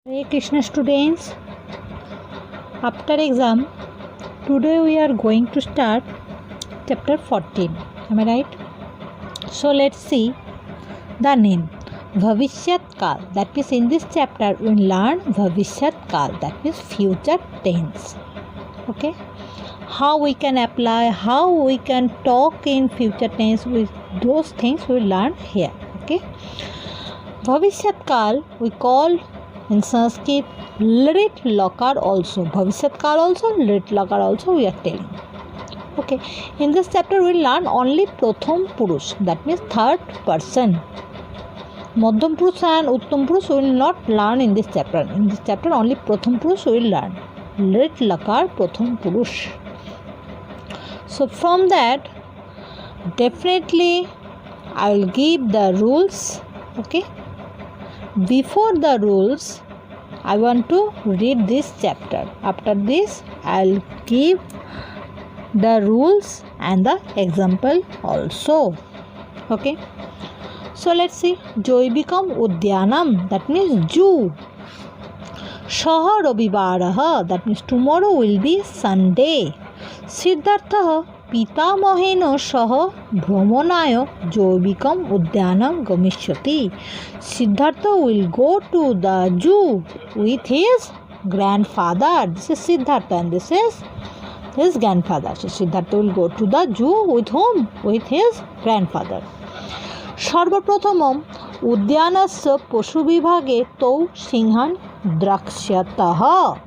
Hare Krishna students, after exam, today we are going to start chapter 14. Am I right? So let's see the name. Bhavishyat Kal. That means in this chapter we learn Bhavishyat Kal. That means future tense. Okay. How we can apply, how we can talk in future tense with those things we learn here. Okay. Bhavishyat Kal we call in Sanskrit Lit Lakar also. Bhavishyat Kal also, Lit Lakar also we are telling. Okay. In this chapter we will learn only Pratham Purush. That means third person. Madhyam Purush and Uttam Purush we will not learn in this chapter. In this chapter only Pratham Purush we will learn. Lit Lakar Pratham Purush. So from that definitely I will give the rules. Okay. Before the rules, I want to read this chapter. After this, I will give the rules and the example also. Okay. So let's see. Joibikam Udyanam. That means Jew. Shaha Ravivaraha. That means tomorrow will be Sunday. Siddhartha Pitamahena Shaha Brahmanaya Joibikam Udyanam Gamishyati. Siddhartha will go to the zoo with his grandfather. This is Siddhartha and this is his grandfather. So Siddhartha will go to the zoo with whom? With his grandfather. Sarvapratamam Udyanasya Pashu Vibhage Tau Singhan Drakshataha.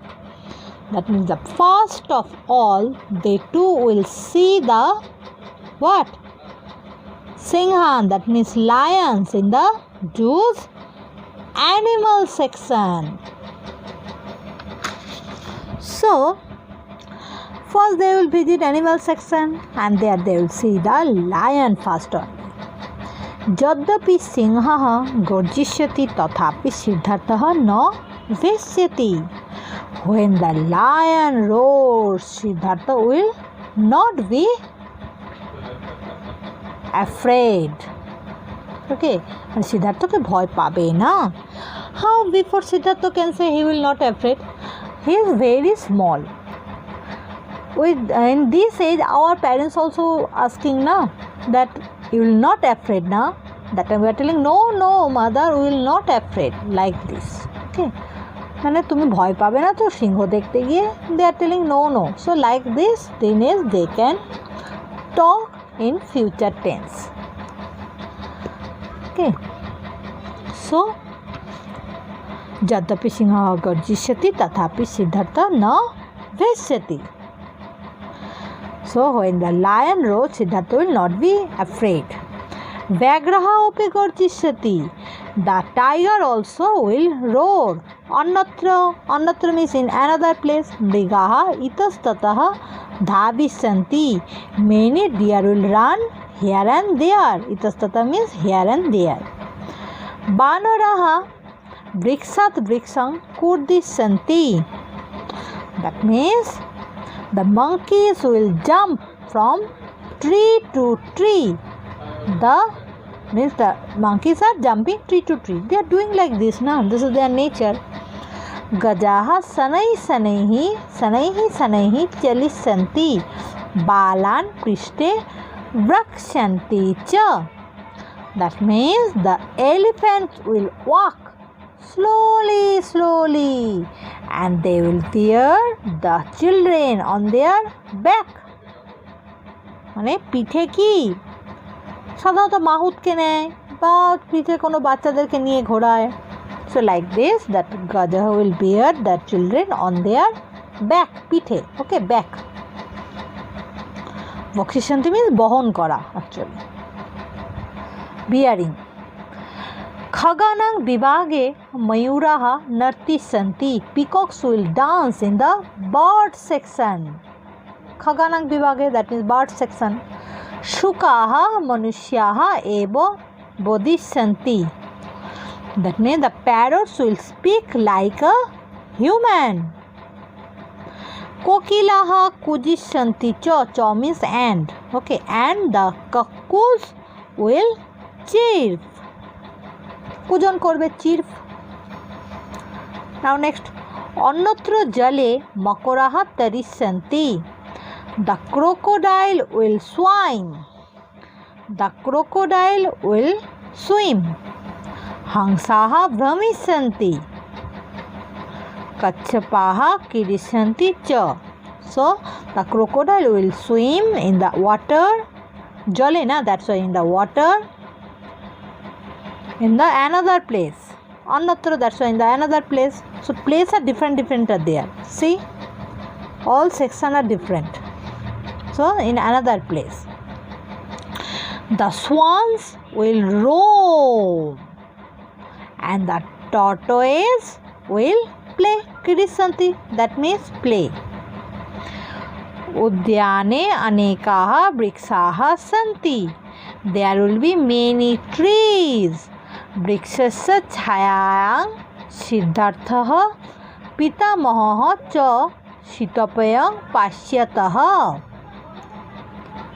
That means the first of all, they too will see the what? Singhan, that means lions in the zoo's animal section. So, first they will visit animal section and there they will see the lion first on. Jadyapi Singhaha Gorjishyati Tathapi Siddhartha na Veshyati. When the lion roars, Siddhartha will not be afraid. Okay, and Siddhartha ke bhoy pabe na. How before Siddhartha can say he will not afraid? He is very small. In this age, our parents also asking na that you will not afraid na. That time we are telling no mother, we will not afraid like this. Okay. মানে তুমি ভয় পাবে না তো সিংহ দেখতে গিয়ে they are telling no. So like this then is they can talk in future tense. Okay. So Jadyapi Singha Garjishyati Tathapi Siddhartha na Veshyati. So when the lion roars, Siddhartha will not be afraid. Vyagraha opi Garjishyati. The tiger also will roar. Annatra means in another place. Mrigaha itastataha dhavishanti. Many deer will run here and there. Itastata means here and there. Banaraha vrikshat vriksham kurdishanti. That means the monkeys will jump from tree to tree. Means the monkeys are jumping tree to tree. They are doing like this now. This is their nature. Gajaha sanaihi chalishanti. Balan prishte vrakshanti cha. That means the elephants will walk slowly and they will bear the children on their back. মানে পিঠে কি সাধারণত মাহুতকে নেয় বা পিঠে কোনো বাচ্চাদেরকে নিয়ে ঘোরায়. So like this that Gajaha will bear the children on their back. পিঠে. Okay, back. Vakshishanti means বহন করা actually. Bearing. Khaganang vibhage mayuraha nartishanti. Peacocks will dance in the bird section. Khaganang vibhage, that means bird section. Shukaha manushyaha eva bodhishanti. That means the parrots will speak like a human. Kokilaha kujishanti cha means and. Okay, and the cuckoos will chirp. কুজন করবে চির্প. Now next, अन्यत्र जले मकराः तरिष्यन्ति. The crocodile will swim. The crocodile will swim. हंसाः भ्रमिष्यन्ति. कच्छपाः क्रीडन्ति च. So the crocodile will swim in the water. Jale na, that's why in the water. In the another place. Annatra, that's why in the another place. So places are different are there. See, all sections are different. So in another place. The swans will roam and the tortoise will play. Kirisanti, that means play. उद्याने अनेकाः वृक्षाः सन्ति. There will be many trees. वृक्षस्य छायायां सिद्धार्थः पितामहः च शीतपेयं पास्यतः.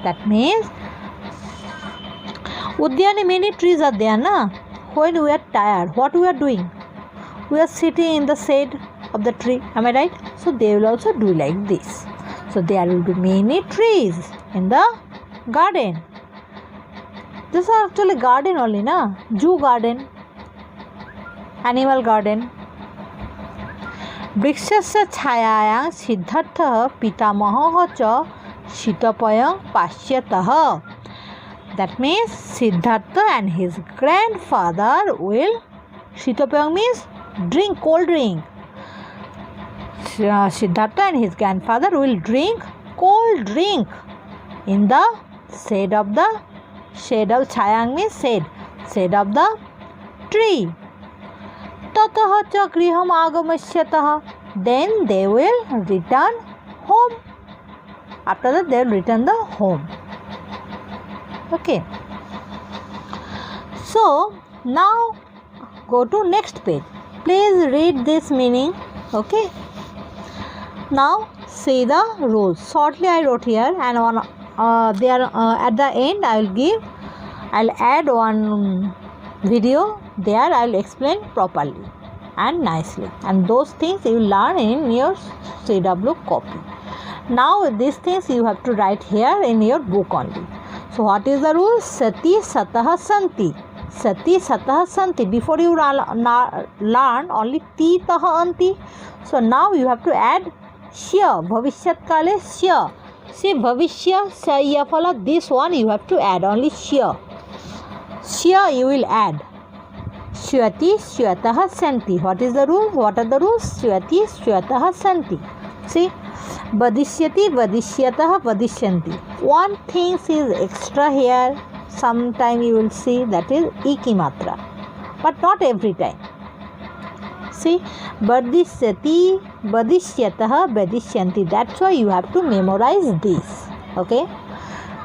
That means उद्याने many trees are there na. When we are tired, what we are doing? We are sitting in the shade of the tree. Am I right? So they will also do like this. So there will be many trees in the garden. This is actually garden only na. Zoo garden, animal garden. वृक्षस्य छायायां सिद्धार्थः पितामहः च शीतपेयं पास्यतः. That means Siddhartha and his grandfather will, शीतपेयं means drink, cold drink. Siddhartha and his grandfather will drink cold drink in the shade of छायां means shade of the tree. ततः च गृहम् आगमिष्यतः. Then they will return home. After that they will return the home. Okay. So now go to next page. Please read this meaning. Okay. Now see the rules. Shortly I wrote here, and on there at the end I'll add one video. There I will explain properly and nicely, and those things you will learn in your CW copy. Now these things you have to write here in your book only. So what is the rule? Sati satah santi. Sati satah santi. Before you learn only ti tah anti. So now you have to add shya. Bhavishyat kale shya. See bhavishya shya phala. This one you have to add only shya. Shya you will add. Shyati shyatah santi. What is the rule? What are the rules? Shyati shyatah santi. See, vadishyati vadishyatah vadishyanti. One thing is extra here. Sometime you will see, that is iki matra, but not every time. See, vadishyati vadishyatah vadishyanti. That's why you have to memorize this. Okay.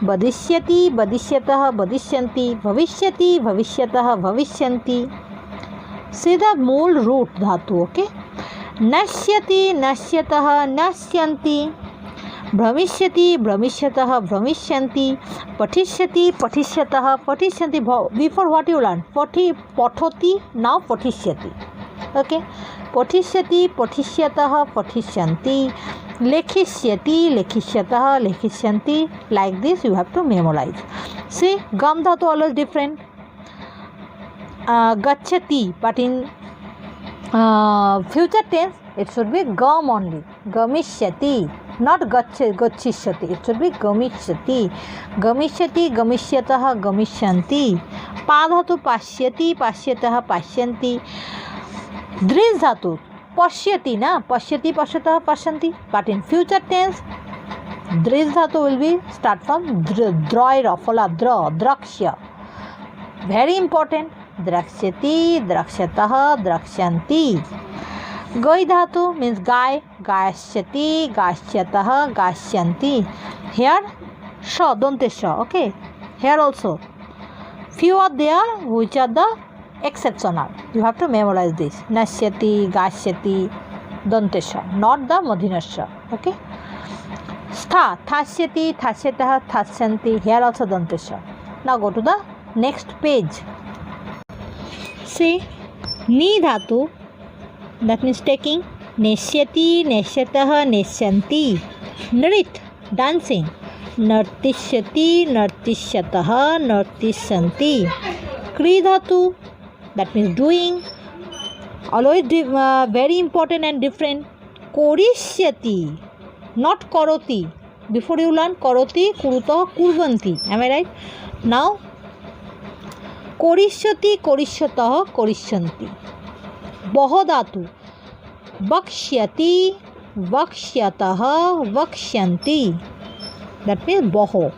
Vadishyati vadishyatah vadishyanti. Bhavishyati bhavishyatah bhavishyanti. See the mool root dhatu. Okay. Nashyati nashyatah nashyanti. Brahmishyati brahmishyatah brahmishyanti. Patishyati patishyatah patishyanti. Before what you learn? Pathoti, now patishyati. Okay. Patishyati patishyatah patishyanti. Lekhishyati lekhishyatah lekhishyanti. Like this you have to memorize. See, gam dhatu always different. Gacchati, but in future tense it should be gam only. Gamishyati, not gachishyati. It should be gamishyati. Gamishyati gamishyatah gamishyanti. Pa dhatu pashyati pashyatah pashyanti. Dris dhatu pashyati na. Pashyati pashyatah pashyanti. But in future tense dris dhatu will be start from droy rafala dra drakshya. Very important. Drakshyati drakshyatah drakshyanti. Gai dhatu means gai. Gaishyati gaishyatah gaishyanti. Here sha, donte sha. Okay. Here also few are there which are the exceptional. You have to memorize this. Nashyati gaishyati donte sha, not the madhina sha. Okay. Stha thashyati thashyatah thashyanti. Here also donte sha. Now go to the next page. See, ni dhatu that means taking. Neshyati, neshyatah, neshyanti. Nrit, dancing. Nartishyati, nartishyatah, nartisyanti. Kri dhatu, that means doing. Always very important and different. Korishyati, not karoti. Before you learn karoti, kurutah, kurvanti. Am I right? Now, korishyati, korishyatah, korishyanti. Boho dhatu. Vakshyati, vakshyatah, vaksyanti. That means boho.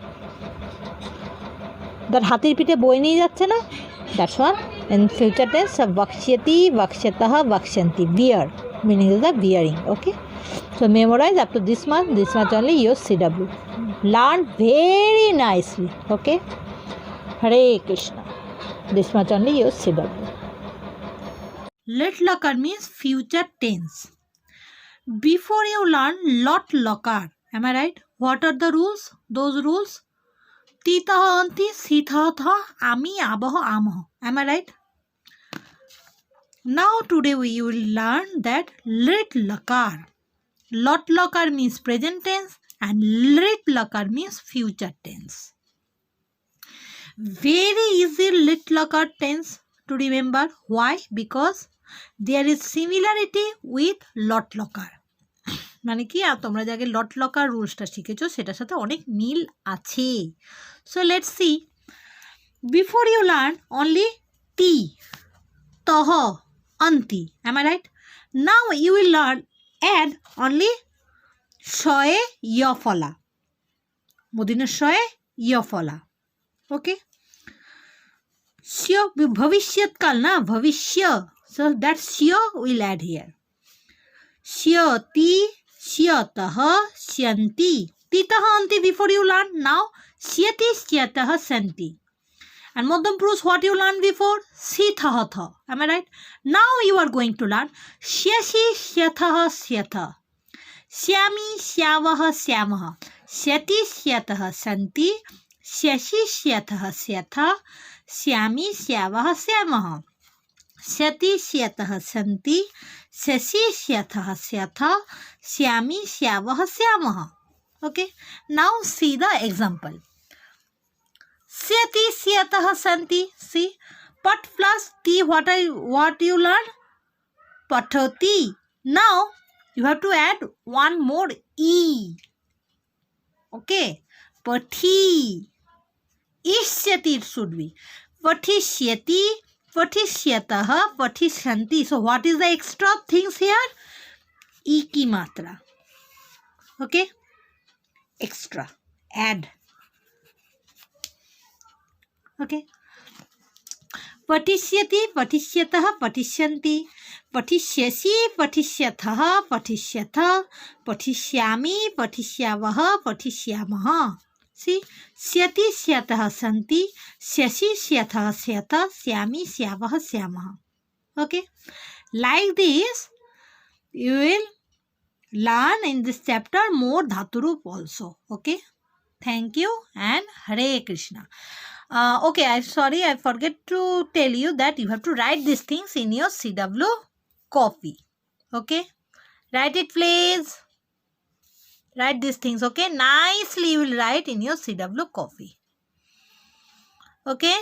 That hatir pite boi niye jacche na? That's one. In future tense, vakshyati, vakshyatah, vaksyanti. Wear. Meaning is the wearing. Okay. So memorize up to this much only use CW. Learn very nicely. Okay. Hare Krishna. This much only use CW. Let lakar means future tense. Before you learn lot lakar, am I right? What are the rules? Those rules? Titah anti, sitha tha, ami, abaho, amaho. Am I right? Now today we will learn that lit lakar. Lot lakar means present tense and lit lakar means future tense. Very easy lit lakar tense to remember. Why? Because there is similarity with lot lakar. মানে কি তোমরা যে আগে লট locker রুলসটা শিখেছো সেটার সাথে অনেক মিল আছে। So let's see before you learn only টি তহ অন্তি এম আই right now you will learn add only শয়ে ইয়ফলা মদিনের শয়ে ইয়ফলা ওকে শিয় ভবিষ্যৎকাল না ভবিষ্য সো দ্যাট শিয় will add here Shyati, Shyatah, Shyanti. Titah anti before you learn. Now, Shyati, Shyatah, Shanti. And Modam proves what you learned before. Sithahatha. Am I right? Now you are going to learn Shyashi, Shyatah, Shyatha. Shyami, Shyavaha, Syamaha. Shyati, Shyatah, Shanti. Shyashi, Shyatah, Syatha. Shyami, Syavaha, Syamaha. Syati, Syatah, Shanti. Shashi, Syatah, Syatha. Syami, Syavaha, Syamaha. Okay. Now see the example. Syati, Syatah, Shanti. See. Pat plus T. What you learn? Pathati. Now you have to add one more E. Okay. Pathi. Ishyati it should be. Pathishyati. Patishyatah, patishyanti. So what is the extra things here? E ki matra. Okay? Extra. Add. Okay? Patishyati, patishyatah, patishyanti. Patishyasi, patishyatah, patishyatha. Patishyami, patishyavaha, patishyamaha. See, Syati, Syatah, Santi, Syashi, Syatah, Syatha, Syami, Syavaha, Syamaha. Okay, like this, you will learn in this chapter more Dhaturup also. Okay, thank you and Hare Krishna. Okay, I'm sorry, I forget to tell you that you have to write these things in your CW copy. Okay, write it please. Write these things, okay? Nicely you will write in your CW copy. Okay?